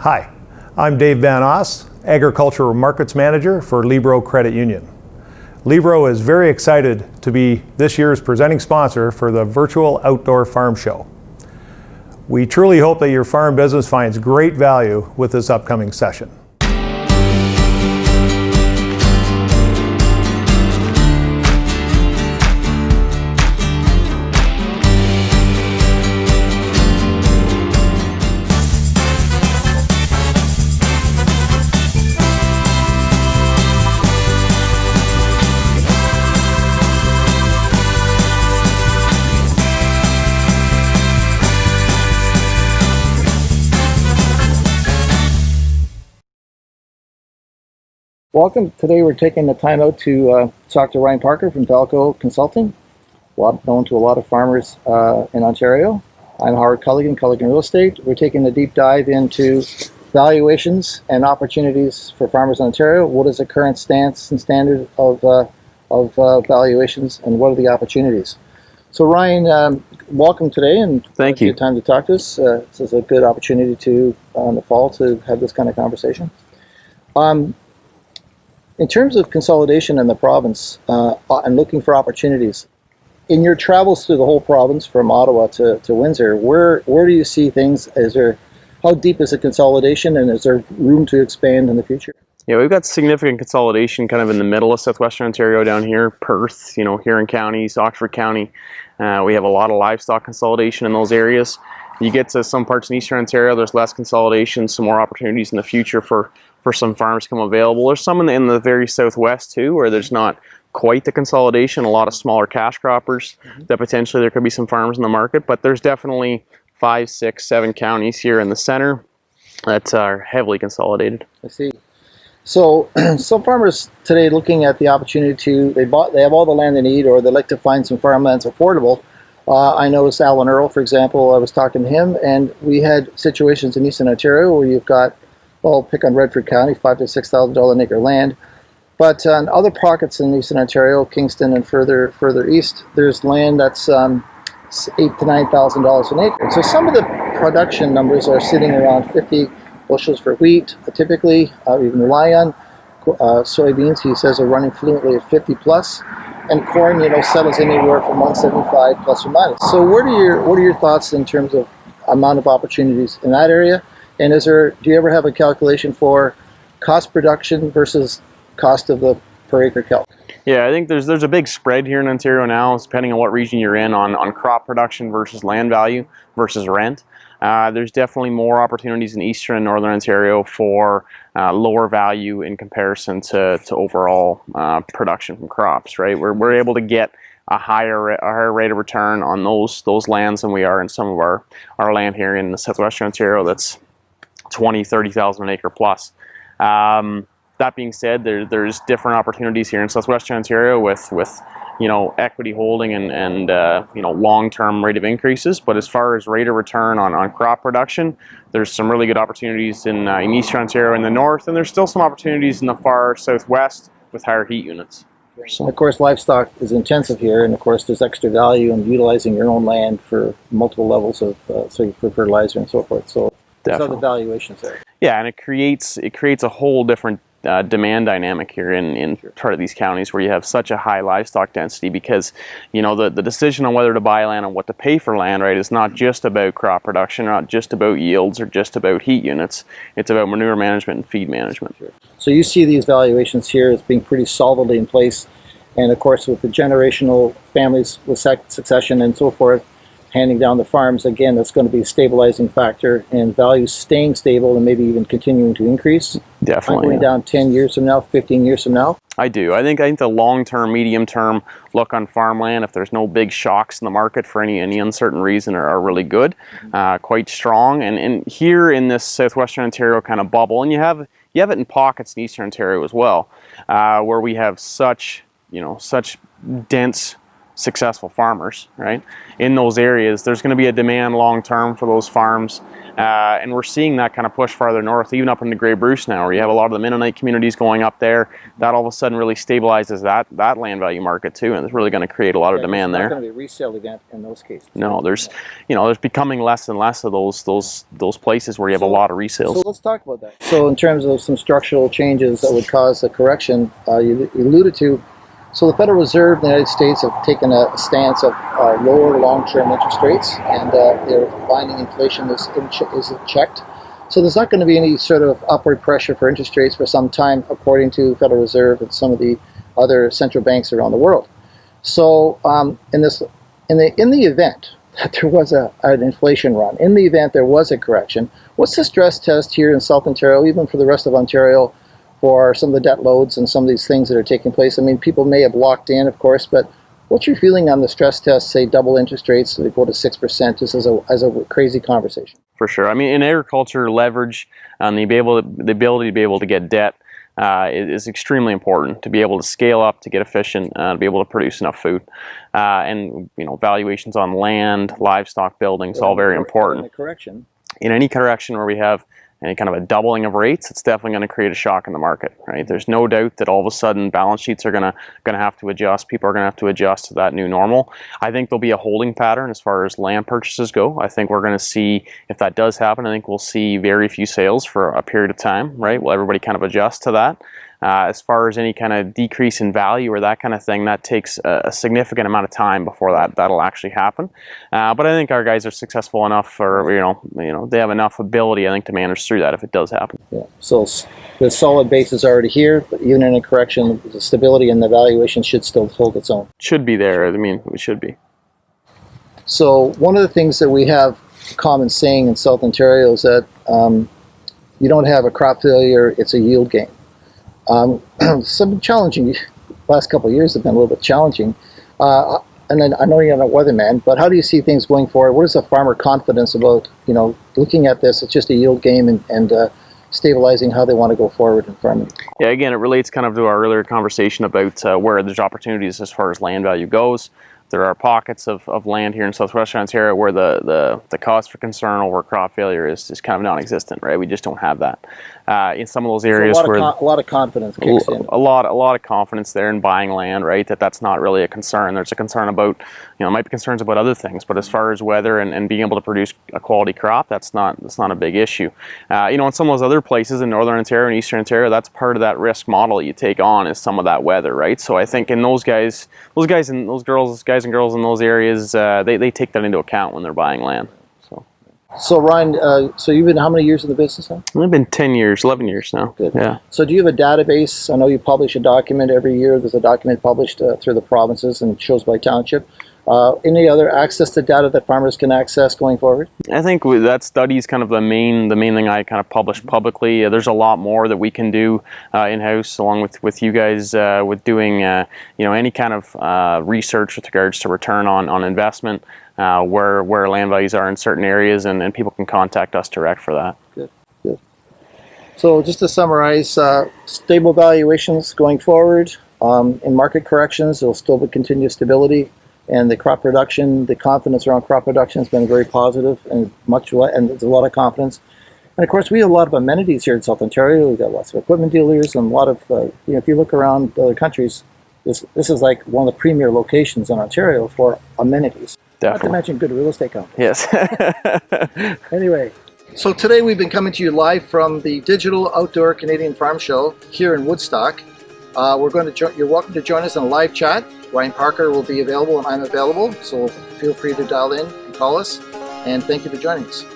Hi, I'm Dave Van Oss, Agricultural Markets Manager for Libro Credit Union. Libro is very excited to be this year's presenting sponsor for the Virtual Outdoor Farm Show. We truly hope that your farm business finds great value with this upcoming session. Welcome. Today we're taking the time out to talk to Ryan Parker from Valco Consulting, known to a lot of farmers in Ontario. I'm Howard Culligan, Culligan Real Estate. We're taking a deep dive into valuations and opportunities for farmers in Ontario. What is the current stance and standard of valuations, and what are the opportunities? So Ryan, welcome today, and thank you. Good time to talk to us. This is a good opportunity to in the fall to have this kind of conversation. In terms of consolidation in the province and looking for opportunities, in your travels through the whole province from Ottawa to Windsor, where do you see things? How deep is the consolidation, and is there room to expand in the future? Yeah, we've got significant consolidation kind of in the middle of southwestern Ontario down here, Perth, Huron counties, Oxford County. We have a lot of livestock consolidation in those areas. You get to some parts in eastern Ontario, there's less consolidation, some more opportunities in the future for some farms come available. There's some in the very southwest too, where there's not quite the consolidation, a lot of smaller cash croppers that potentially there could be some farms in the market, but there's definitely 5, 6, 7 counties here in the center that are heavily consolidated. I see. So some farmers today looking at the opportunity they have all the land they need, or they like to find some farmlands affordable. I know it's Alan Earl, for example. I was talking to him, and we had situations in eastern Ontario where you've got, well, pick on Redford County, $5,000 to $6,000 an acre land. But on other pockets in eastern Ontario, Kingston and further east, there's land that's $8,000 to $9,000 an acre. So some of the production numbers are sitting around 50 bushels for wheat, typically, even rely on. Soybeans, he says, are running fluently at 50 plus. And corn, settles anywhere from 175 plus or minus. So what are your thoughts in terms of amount of opportunities in that area? And do you ever have a calculation for cost production versus cost of the per acre calc? Yeah, I think there's a big spread here in Ontario now, depending on what region you're in, on crop production versus land value versus rent. There's definitely more opportunities in eastern and northern Ontario for lower value in comparison to overall production from crops, right? We're able to get a higher rate of return on those lands than we are in some of our land here in the southwestern Ontario that's 20, 30,000 an acre plus. That being said, there's different opportunities here in southwestern Ontario with equity holding and long-term rate of increases. But as far as rate of return on crop production, there's some really good opportunities in eastern Ontario in the north, and there's still some opportunities in the far southwest with higher heat units. And of course, livestock is intensive here, and of course, there's extra value in utilizing your own land for multiple levels of for fertilizer and so forth. So that's how the valuations there. Yeah, and it creates a whole different demand dynamic here in part of these counties where you have such a high livestock density, because the decision on whether to buy land and what to pay for land, right, is not just about crop production, not just about yields or just about heat units. It's about manure management and feed management. So you see these valuations here as being pretty solidly in place, and of course with the generational families with succession and so forth handing down the farms, again, that's going to be a stabilizing factor, and values staying stable and maybe even continuing to increase. Definitely. Going down 10 years from now, 15 years from now? I do. I think the long-term, medium-term look on farmland, if there's no big shocks in the market for any uncertain reason, are really good, quite strong. And here in this southwestern Ontario kind of bubble, and you have it in pockets in eastern Ontario as well, where we have such dense successful farmers, right? In those areas, there's going to be a demand long term for those farms, and we're seeing that kind of push farther north, even up into Grey Bruce now, where you have a lot of the Mennonite communities going up there. That all of a sudden really stabilizes that land value market too, and it's really going to create a lot of demand there. It's not going to be a resale event in those cases. No, there's becoming less and less of those places where you have a lot of resales. So let's talk about that. So in terms of some structural changes that would cause a correction, you alluded to. So the Federal Reserve in the United States have taken a stance of lower long-term interest rates, and they're finding inflation is checked. So there's not going to be any sort of upward pressure for interest rates for some time, according to Federal Reserve and some of the other central banks around the world. So in the event that there was an inflation run, in the event there was a correction, what's the stress test here in South Ontario, even for the rest of Ontario, for some of the debt loads and some of these things that are taking place? I mean, people may have locked in, of course, but what's your feeling on the stress test, say double interest rates, so they go to 6%, just as a crazy conversation? For sure. I mean, in agriculture, leverage and the ability to be able to get debt is extremely important, to be able to scale up, to get efficient, to be able to produce enough food. And valuations on land, livestock, buildings, all very important. In any correction where we have any kind of a doubling of rates, it's definitely going to create a shock in the market, right? There's no doubt that all of a sudden balance sheets are going to have to adjust. People are going to have to adjust to that new normal. I think there'll be a holding pattern as far as land purchases go. I think we're going to see, if that does happen, I think we'll see very few sales for a period of time, right? Will everybody kind of adjust to that? As far as any kind of decrease in value or that kind of thing, that takes a significant amount of time before that'll actually happen. But I think our guys are successful enough, or they have enough ability, I think, to manage through that if it does happen. Yeah. So the solid base is already here, but even in a correction, the stability and the valuation should still hold its own. Should be there. I mean, it should be. So one of the things that we have a common saying in South Ontario is that you don't have a crop failure; it's a yield gain. Some challenging, last couple of years have been a little bit challenging. And then I know you're not a weatherman, but how do you see things going forward? What is the farmer confidence about, looking at this? It's just a yield game and stabilizing how they want to go forward in farming. Yeah, again, it relates kind of to our earlier conversation about where there's opportunities as far as land value goes. There are pockets of land here in southwestern Ontario where the cause for concern over crop failure is kind of non-existent, right? We just don't have that. In some of those areas where a lot of confidence kicks in. A lot of confidence there in buying land, right? That's not really a concern. There's a concern about, might be concerns about other things, but as far as weather and being able to produce a quality crop, that's not a big issue. In some of those other places in northern Ontario and eastern Ontario, that's part of that risk model you take on, is some of that weather, right? So I think in those guys and girls in those areas, they take that into account when they're buying land. So Ryan, so you've been how many years in the business now? I've been 10 years, 11 years now. Good. Yeah. So do you have a database? I know you publish a document every year. There's a document published through the provinces and shows by township. Any other access to data that farmers can access going forward? I think that study is kind of the main thing I kind of publish publicly. There's a lot more that we can do in-house, along with you guys, with doing any kind of research with regards to return on investment, where land values are in certain areas, and people can contact us direct for that. Good. So just to summarize, stable valuations going forward. In market corrections, there will still be continued stability. And the crop production, the confidence around crop production has been very positive, and there's a lot of confidence. And of course, we have a lot of amenities here in South Ontario. We've got lots of equipment dealers and a lot of, if you look around other countries, this is like one of the premier locations in Ontario for amenities. Definitely. Not to mention good real estate companies. Yes. Anyway, so today we've been coming to you live from the Digital Outdoor Canadian Farm Show here in Woodstock. You're welcome to join us in a live chat. Ryan Parker will be available and I'm available, so feel free to dial in and call us. And thank you for joining us.